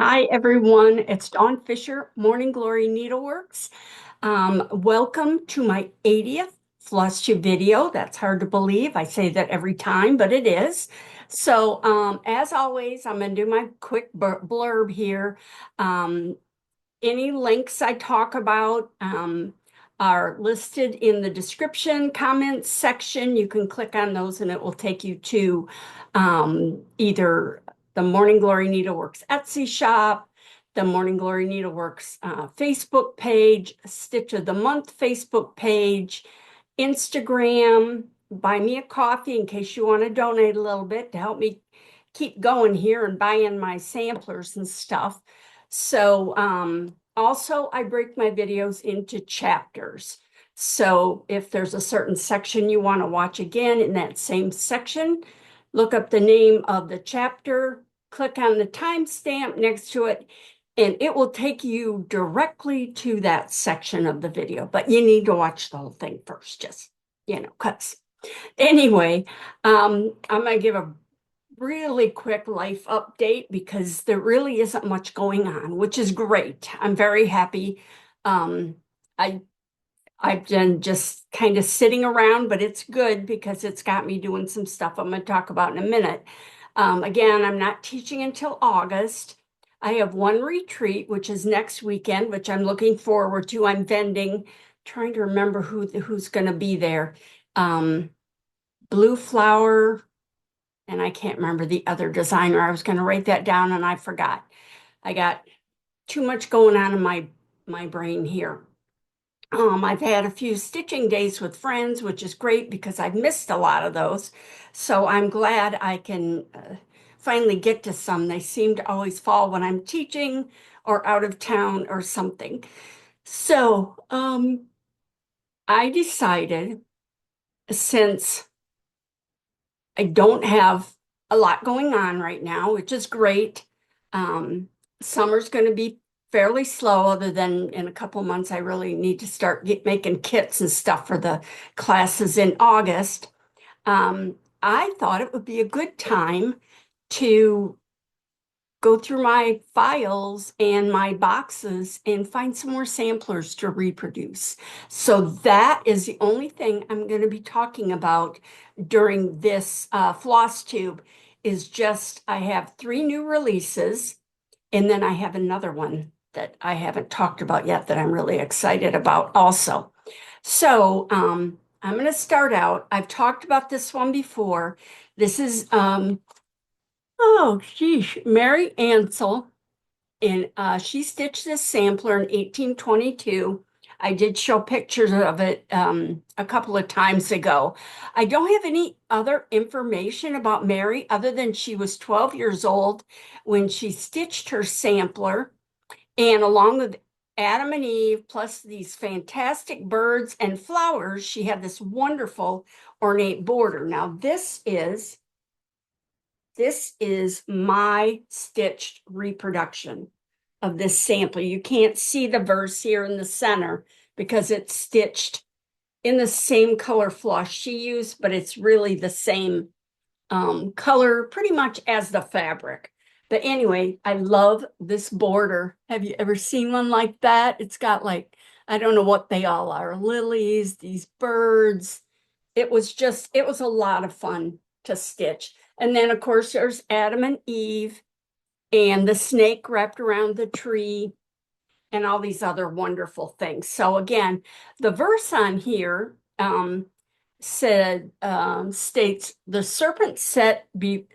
Hi, everyone. It's Dawn Fisher, Morning Glory Needleworks. Welcome to my 80th FlossTube video. That's hard to believe. I say that every time, but it is. So, as always, I'm going to do my quick blurb here. Um, any links I talk about are listed in the description comments section. You can click on those and it will take you to either the Morning Glory Needleworks Etsy shop, the Morning Glory Needleworks Facebook page, Stitch of the Month Facebook page, Instagram, buy me a coffee in case you want to donate a little bit to help me keep going here and buy in my samplers and stuff. So also I break my videos into chapters. So if there's a certain section you want to watch again in that same section, look up the name of the chapter, click on the timestamp next to it, and it will take you directly to that section of the video. But you need to watch the whole thing first, just, because anyway, I'm going to give a really quick life update because there really isn't much going on, which is great. I'm very happy. Um, I I've been just kind of sitting around, but it's good because it's got me doing some stuff I'm going to talk about in a minute. Again, I'm not teaching until August. I have one retreat, which is next weekend, which I'm looking forward to. I'm vending, trying to remember who's going to be there. Blue Flower, and I can't remember the other designer. I was going to write that down and I forgot. I got too much going on in my brain here. I've had a few stitching days with friends, which is great because I've missed a lot of those. So I'm glad I can finally get to some. They seem to always fall when I'm teaching or out of town or something. So I decided, since I don't have a lot going on right now, which is great. Summer's going to be fairly slow, other than in a couple months, I really need to start making kits and stuff for the classes in August. I thought it would be a good time to go through my files and my boxes and find some more samplers to reproduce. So that is the only thing I'm going to be talking about during this FlossTube. Is just I have 3 new releases, and then I have another one that I haven't talked about yet that I'm really excited about also. So I'm going to start out. I've talked about this one before. This is oh, geez, Mary Ansell, and she stitched this sampler in 1822. I did show pictures of it a couple of times ago. I don't have any other information about Mary other than she was 12 years old when she stitched her sampler, and along with Adam and Eve, plus these fantastic birds and flowers, she had this wonderful ornate border. Now, this is my stitched reproduction of this sampler. You can't see the verse here in the center because it's stitched in the same color floss she used, but it's really the same color pretty much as the fabric. But anyway, I love this border. Have you ever seen one like that? It's got, like, I don't know what they all are, lilies, these birds. It was a lot of fun to stitch. And then, of course, there's Adam and Eve and the snake wrapped around the tree and all these other wonderful things. So again, the verse on here states, the serpent said, be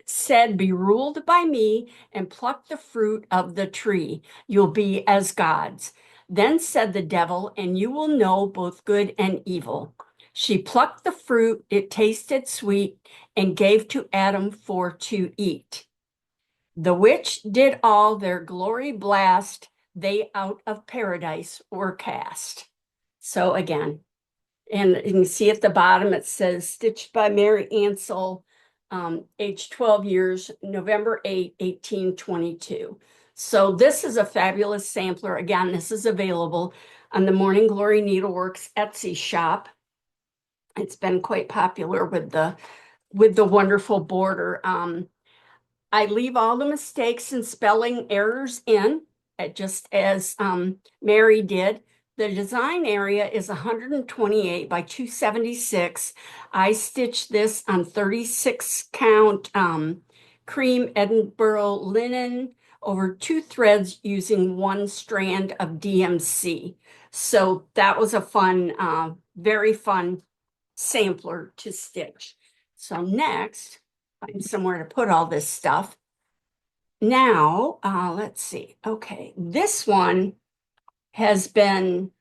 ruled by me and pluck the fruit of the tree. You'll be as gods. Then said the devil, and you will know both good and evil. She plucked the fruit, it tasted sweet, and gave to Adam for to eat. The which did all their glory blast, they out of paradise were cast. So again, and you can see at the bottom, it says stitched by Mary Ansell, age 12 years, November 8, 1822. So this is a fabulous sampler. Again, this is available on the Morning Glory Needleworks Etsy shop. It's been quite popular with the wonderful border. I leave all the mistakes and spelling errors in, just as Mary did. The design area is 128 by 276. I stitched this on 36 count cream Edinburgh linen over 2 threads using 1 strand of DMC. So that was a fun, very fun sampler to stitch. So next, find somewhere to put all this stuff. Now, let's see. Okay, this one has been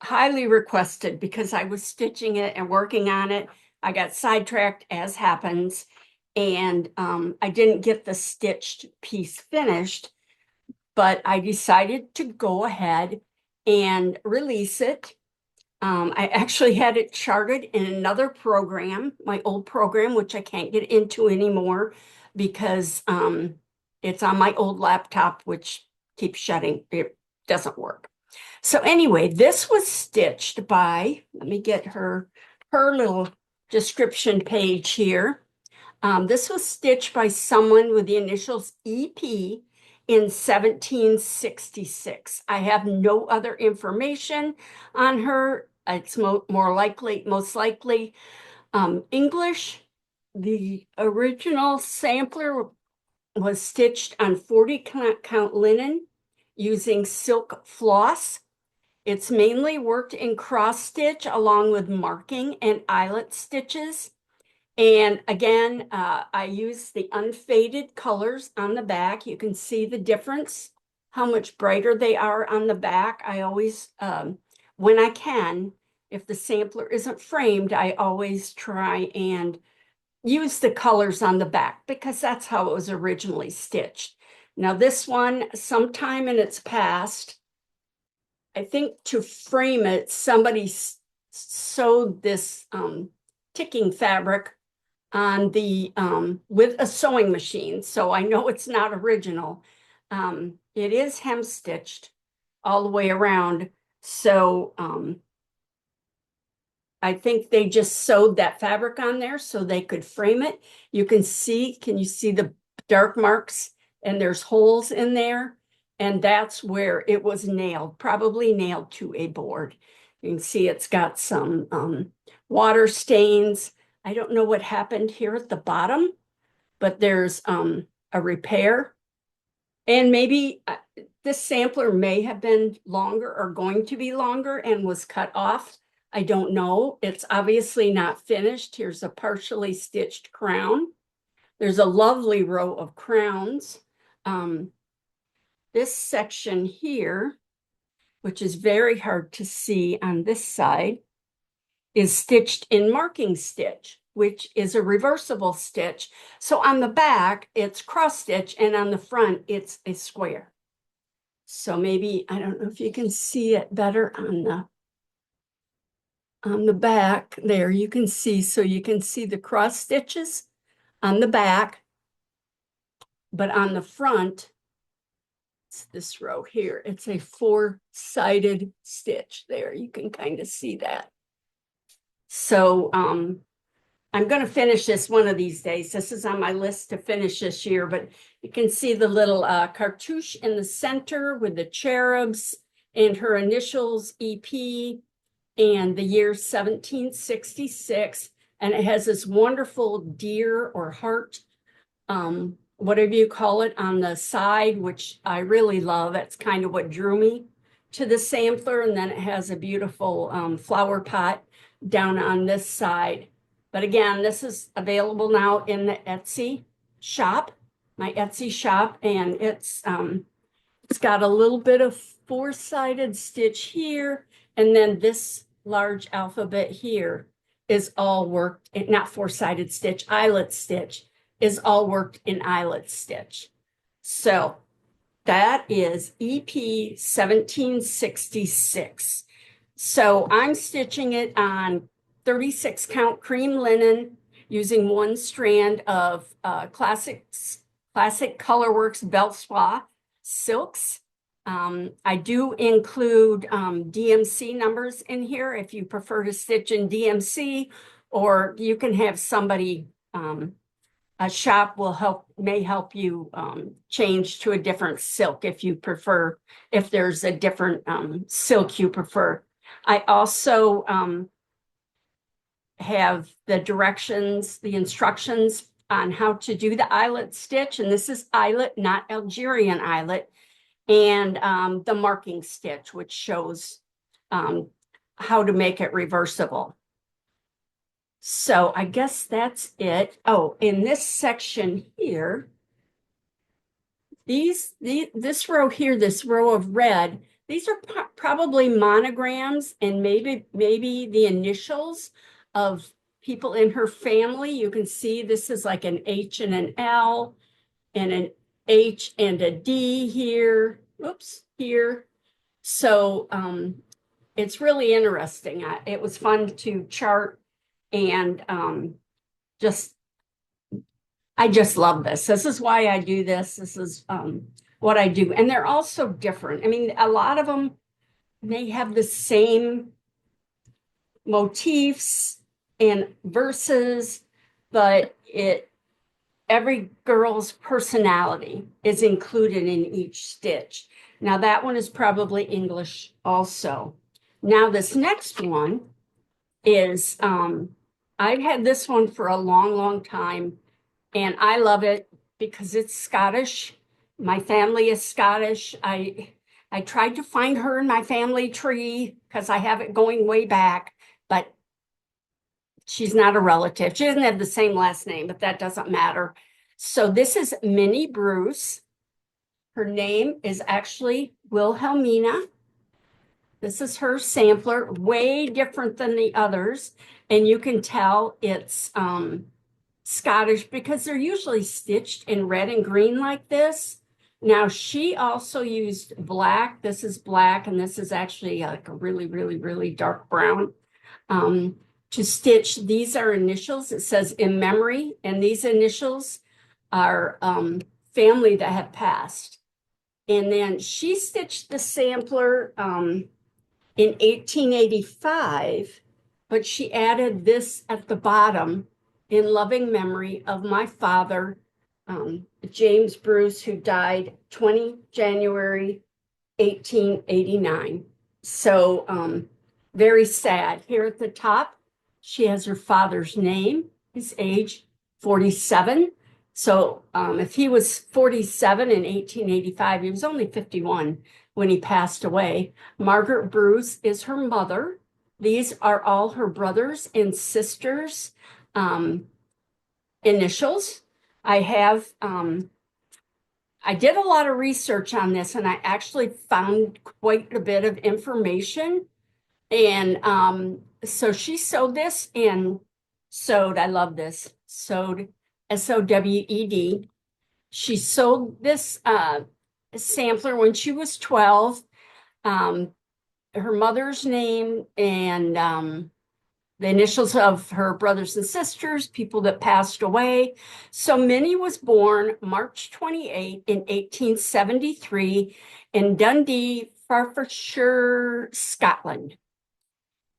highly requested because I was stitching it and working on it. I got sidetracked, as happens, and I didn't get the stitched piece finished, but I decided to go ahead and release it. I actually had it charted in another program, my old program, which I can't get into anymore because it's on my old laptop, which keeps shutting. It doesn't work. So anyway, this was stitched by, let me get her little description page here. This was stitched by someone with the initials EP in 1766. I have no other information on her. It's most likely English. The original sampler was stitched on 40 count linen using silk floss. It's mainly worked in cross stitch along with marking and eyelet stitches. And again, I use the unfaded colors on the back. You can see the difference, how much brighter they are on the back. I always, when I can, if the sampler isn't framed, I always try and use the colors on the back because that's how it was originally stitched. Now this one, sometime in its past, I think to frame it, somebody sewed this ticking fabric on the with a sewing machine, so I know it's not original. It is hem stitched all the way around, so I think they just sewed that fabric on there so they could frame it. You can see, can you see the dark marks? And there's holes in there, and that's where it was nailed, probably nailed to a board. You can see it's got some water stains. I don't know what happened here at the bottom, but there's a repair. And maybe this sampler may have been longer or going to be longer and was cut off. I don't know. It's obviously not finished. Here's a partially stitched crown. There's a lovely row of crowns. This section here, which is very hard to see on this side, is stitched in marking stitch, which is a reversible stitch. So on the back, it's cross stitch, and on the front, it's a square. So maybe, I don't know if you can see it better on the back there, you can see, so you can see the cross stitches on the back, but on the front, it's this row here, it's a 4-sided stitch there. You can kind of see that. So I'm going to finish this one of these days. This is on my list to finish this year, but you can see the little cartouche in the center with the cherubs and her initials EP and the year 1766. And it has this wonderful deer or heart, whatever you call it, on the side, which I really love. That's kind of what drew me to the sampler. And then it has a beautiful flower pot down on this side. But again, this is available now in the Etsy shop, my Etsy shop, and it's got a little bit of 4-sided stitch here, and then this large alphabet here is all worked, not 4-sided stitch, eyelet stitch is all worked in eyelet stitch. So that is EP 1766. So I'm stitching it on 36 count cream linen using 1 strand of classic Colorworks Belsois silks. I do include DMC numbers in here if you prefer to stitch in DMC, or you can have somebody, a shop may help you change to a different silk if you prefer, if there's a different silk you prefer. I also have the directions, the instructions on how to do the eyelet stitch. And this is eyelet, not Algerian eyelet. And the marking stitch, which shows how to make it reversible. So I guess that's it. Oh, in this section here, this row here, this row of red, these are probably monograms and maybe the initials of people in her family. You can see this is like an H and an L and an H and a D here. Oops, here. So it's really interesting. It was fun to chart and I just love this. This is why I do this. This is what I do. And they're all so different. I mean, a lot of them may have the same motifs and verses, but every girl's personality is included in each stitch. Now that one is probably English also. Now this next one is, I've had this one for a long, long time, and I love it because it's Scottish. My family is Scottish. I tried to find her in my family tree because I have it going way back, but she's not a relative. She doesn't have the same last name, but that doesn't matter. So this is Minnie Bruce. Her name is actually Wilhelmina. This is her sampler, way different than the others. And you can tell it's Scottish because they're usually stitched in red and green like this. Now she also used black. This is black, and this is actually like a really, really, really dark brown. To stitch, these are initials. It says in memory, and these initials are family that have passed. And then she stitched the sampler in 1885, but she added this at the bottom in loving memory of my father, James Bruce, who died 20 January 1889. So very sad. Here at the top, she has her father's name, his age, 47. So if he was 47 in 1885, he was only 51 when he passed away. Margaret Bruce is her mother. These are all her brothers and sisters' initials. I did a lot of research on this, and I actually found quite a bit of information. And so she sewed this and sewed, I love this, sewed, S-O-W-E-D. She sewed this sampler when she was 12. Her mother's name and the initials of her brothers and sisters, people that passed away. So Minnie was born March 28 in 1873 in Dundee, Forfarshire, Scotland.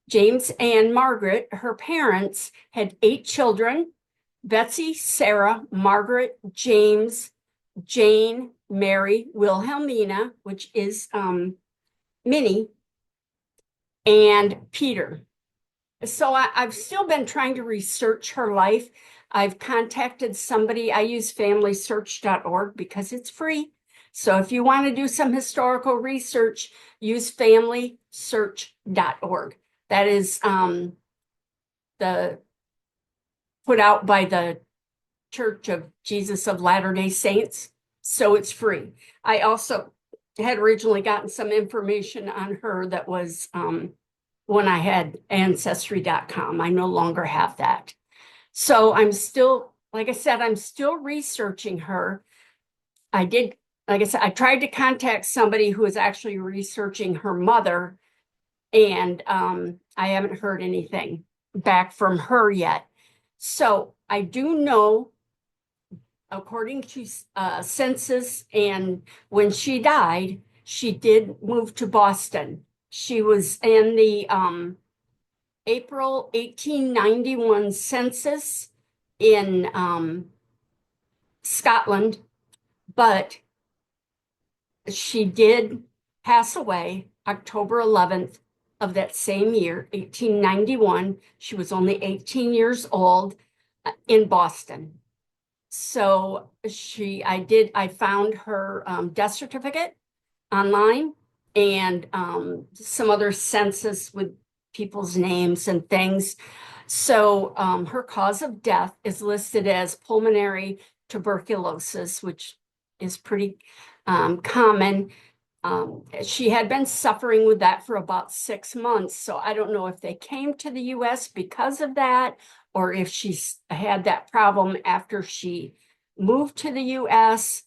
James and Margaret, her parents, had 8 children: Betsy, Sarah, Margaret, James, Jane, Mary, Wilhelmina, which is Minnie, and Peter. So I've still been trying to research her life. I've contacted somebody. I use familysearch.org because it's free. So if you want to do some historical research, use familysearch.org. That is put out by the Church of Jesus of Latter-day Saints. So it's free. I also had originally gotten some information on her that was when I had ancestry.com. I no longer have that. So I'm still, like I said, I'm still researching her. Like I said, I tried to contact somebody who is actually researching her mother, and I haven't heard anything back from her yet. So I do know, according to census, and when she died, she did move to Boston. She was in the April 1891 census in Scotland, but she did pass away October 11th of that same year, 1891. She was only 18 years old in Boston. So I found her death certificate online and some other census with people's names and things. So her cause of death is listed as pulmonary tuberculosis, which is pretty common. She had been suffering with that for about 6 months. So I don't know if they came to the US because of that, or if she had that problem after she moved to the US.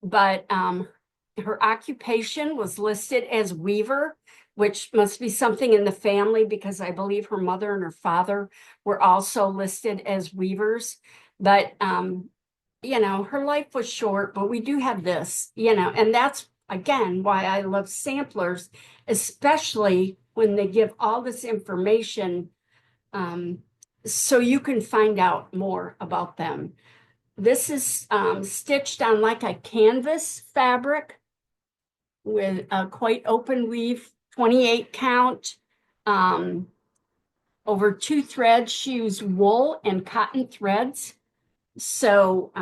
But her occupation was listed as weaver, which must be something in the family because I believe her mother and her father were also listed as weavers. But her life was short, but we do have this, and that's again why I love samplers, especially when they give all this information, so you can find out more about them. This is stitched on like a canvas fabric with a quite open weave, 28 count, over 2 threads. She used wool and cotton threads. So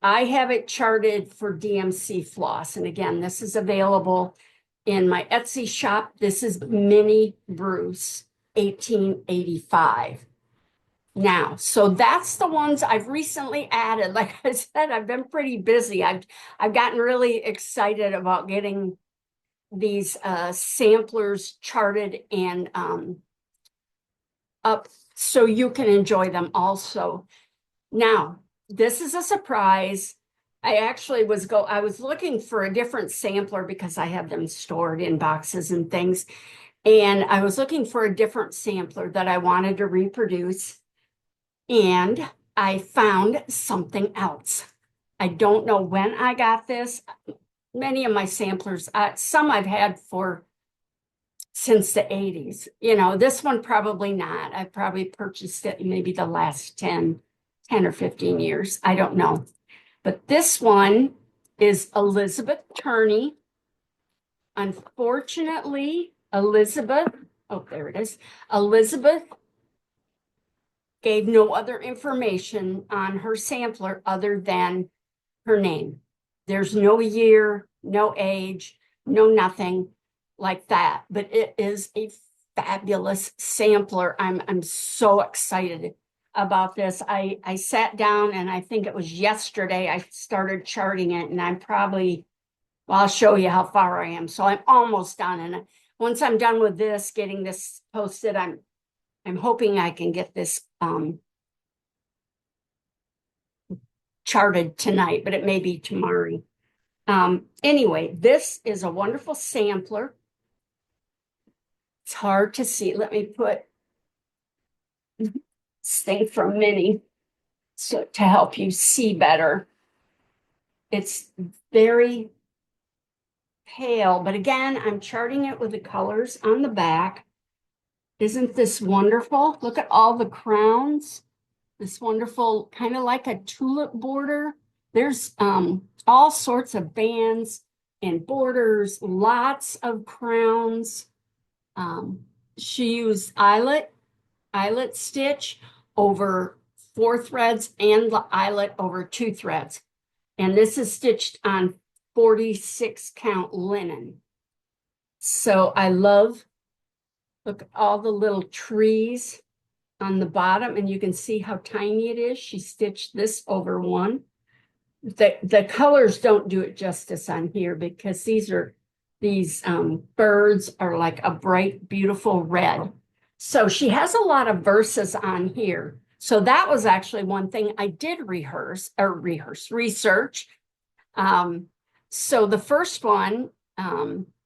I have it charted for DMC floss. And again, this is available in my Etsy shop. This is Minnie Bruce, 1885. Now, so that's the ones I've recently added. Like I said, I've been pretty busy. I've gotten really excited about getting these samplers charted and up so you can enjoy them also. Now, this is a surprise. I was looking for a different sampler because I have them stored in boxes and things. And I was looking for a different sampler that I wanted to reproduce. And I found something else. I don't know when I got this. Many of my samplers, some I've had for since the 80s. This one probably not. I probably purchased it maybe the last 10 or 15 years. I don't know. But this one is Elizabeth Tournay. Unfortunately, there it is. Elizabeth gave no other information on her sampler other than her name. There's no year, no age, no nothing like that. But it is a fabulous sampler. I'm so excited about this. I sat down and I think it was yesterday I started charting it, and I'll show you how far I am. So I'm almost done. And once I'm done with this, getting this posted, I'm hoping I can get this charted tonight, but it may be tomorrow. Anyway, this is a wonderful sampler. It's hard to see. Let me put this thing from Minnie so to help you see better. It's very pale, but again, I'm charting it with the colors on the back. Isn't this wonderful? Look at all the crowns. This wonderful, kind of like a tulip border. There's all sorts of bands and borders, lots of crowns. She used eyelet stitch over 4 threads and the eyelet over 2 threads. And this is stitched on 46 count linen. So I love, look at all the little trees on the bottom, and you can see how tiny it is. She stitched this over one. The colors don't do it justice on here because these birds are like a bright, beautiful red. So she has a lot of verses on here. So that was actually one thing I did research. So the first one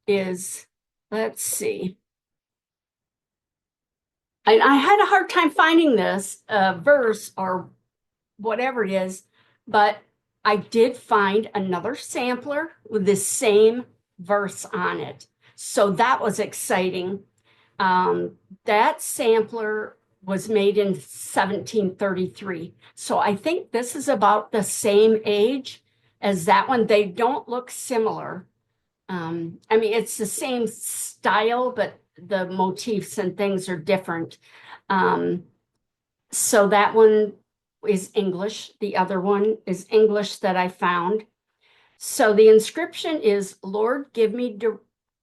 is, let's see. And I had a hard time finding this verse or whatever it is, but I did find another sampler with the same verse on it. So that was exciting. That sampler was made in 1733. So I think this is about the same age as that one. They don't look similar. I mean, it's the same style, but the motifs and things are different. Um, so that one is English. The other one is English that I found. So the inscription is, Lord, give me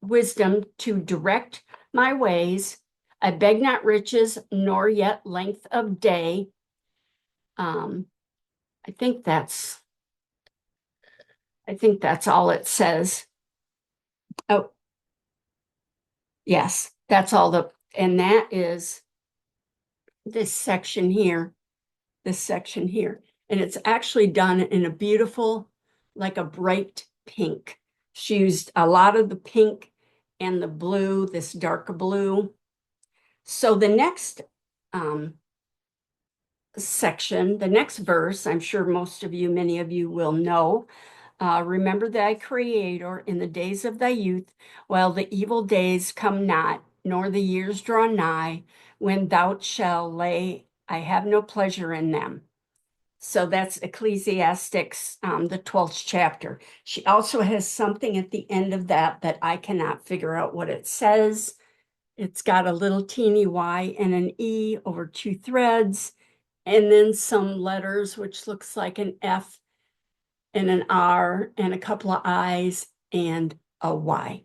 wisdom to direct my ways. I beg not riches, nor yet length of day. Um, I think that's all it says. Oh, yes, that's all and that is this section here, And it's actually done in a beautiful, like a bright pink. She used a lot of the pink and the blue, this dark blue. So the next section, the next verse, I'm sure many of you will know. Remember thy Creator in the days of thy youth, while the evil days come not, nor the years draw nigh, when thou shalt lay, I have no pleasure in them. So that's Ecclesiastics, the 12th chapter. She also has something at the end of that I cannot figure out what it says. It's got a little teeny Y and an E over 2 threads, and then some letters, which looks like an F and an R and a couple of I's and a Y.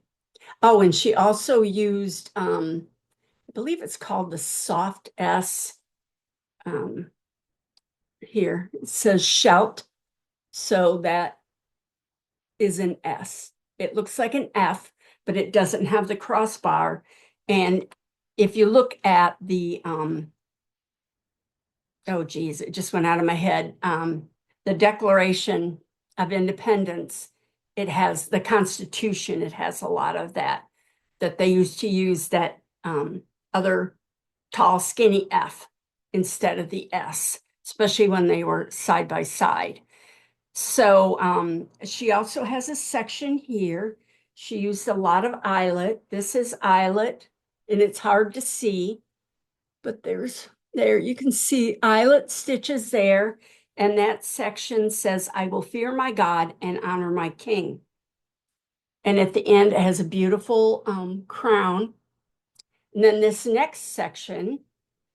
Oh, and she also used, I believe it's called the soft S. Here it says shout. So that is an S. It looks like an F, but it doesn't have the crossbar. And if you look at the, oh geez, it just went out of my head. The Declaration of Independence, it has the Constitution, it has a lot of that they used to use that other tall, skinny F instead of the S, especially when they were side by side. So she also has a section here. She used a lot of eyelet. This is eyelet, and it's hard to see, but there you can see eyelet stitches there. And that section says, I will fear my God and honor my king. And at the end, it has a beautiful crown. And then this next section,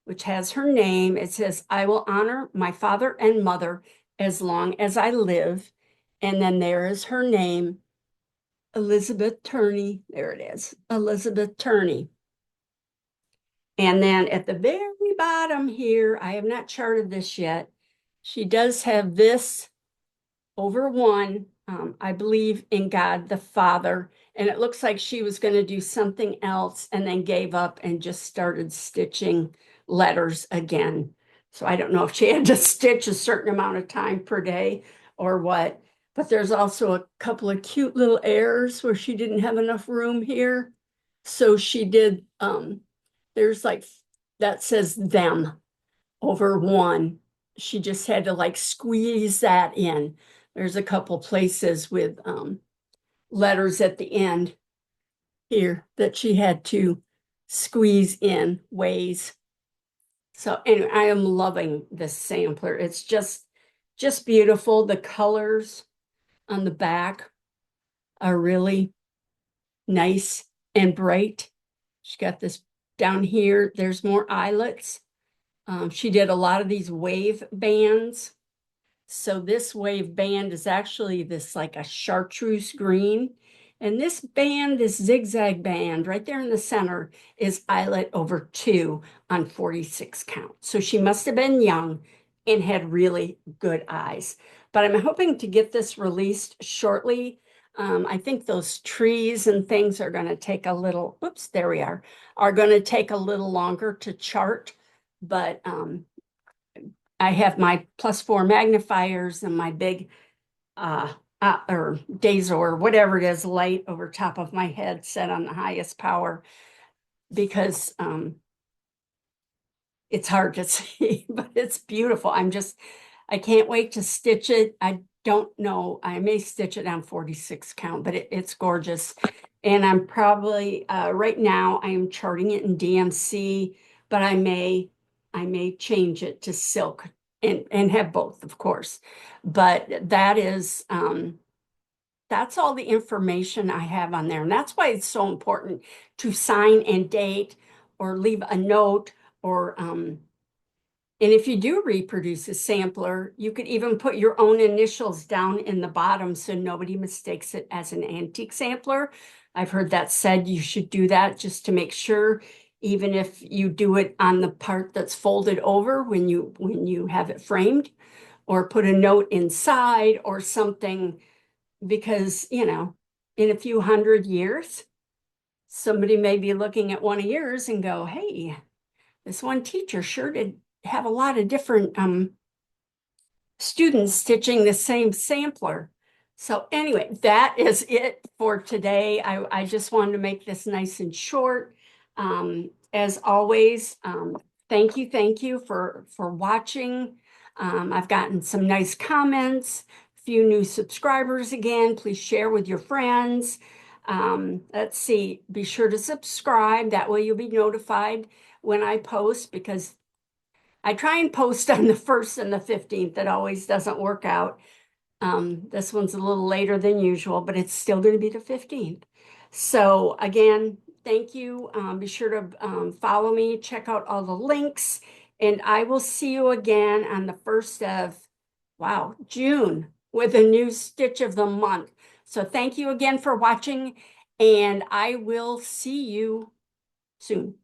which has her name, it says, I will honor my father and mother as long as I live. And then there is her name, Elizabeth Tournay. There it is, Elizabeth Tournay. And then at the very bottom here, I have not charted this yet. She does have this over 1, I believe in God the Father. And it looks like she was going to do something else and then gave up and just started stitching letters again. So I don't know if she had to stitch a certain amount of time per day or what. But there's also a couple of cute little errors where she didn't have enough room here. So she did, there's like, that says them over 1. She just had to like squeeze that in. There's a couple places with letters at the end here that she had to squeeze in ways. So anyway, I am loving this sampler. It's just beautiful. The colors on the back are really nice and bright. She got this down here. There's more eyelets. She did a lot of these wave bands. So this wave band is actually this like a chartreuse green. And this band, this zigzag band right there in the center is eyelet over 2 on 46 count. So she must have been young and had really good eyes. But I'm hoping to get this released shortly. I think those trees and things are going to take a little, oops, there we are going to take a little longer to chart. But I have my +4 magnifiers and my big or Dazor, whatever it is, light over top of my head set on the highest power because it's hard to see, but it's beautiful. I can't wait to stitch it. I don't know, I may stitch it on 46 count, but it's gorgeous. And I'm probably, right now I am charting it in DMC, but I may I may change it to silk and have both, of course. But that's all the information I have on there. And that's why it's so important to sign and date or leave a note or and if you do reproduce a sampler, you could even put your own initials down in the bottom so nobody mistakes it as an antique sampler. I've heard that said you should do that just to make sure, even if you do it on the part that's folded over when you have it framed, or put a note inside or something, because, in a few hundred years, somebody may be looking at one of yours and go, hey, this one teacher sure did have a lot of different students stitching the same sampler. So anyway, that is it for today. I just wanted to make this nice and short. As always, thank you for watching. I've gotten some nice comments, a few new subscribers again. Please share with your friends. Let's see, be sure to subscribe. That way you'll be notified when I post, because I try and post on the 1st and the 15th. It always doesn't work out. This one's a little later than usual, but it's still going to be the 15th. So again, thank you. Be sure to follow me, check out all the links, and I will see you again on the 1st of, June with a new stitch of the month. So thank you again for watching, and I will see you soon.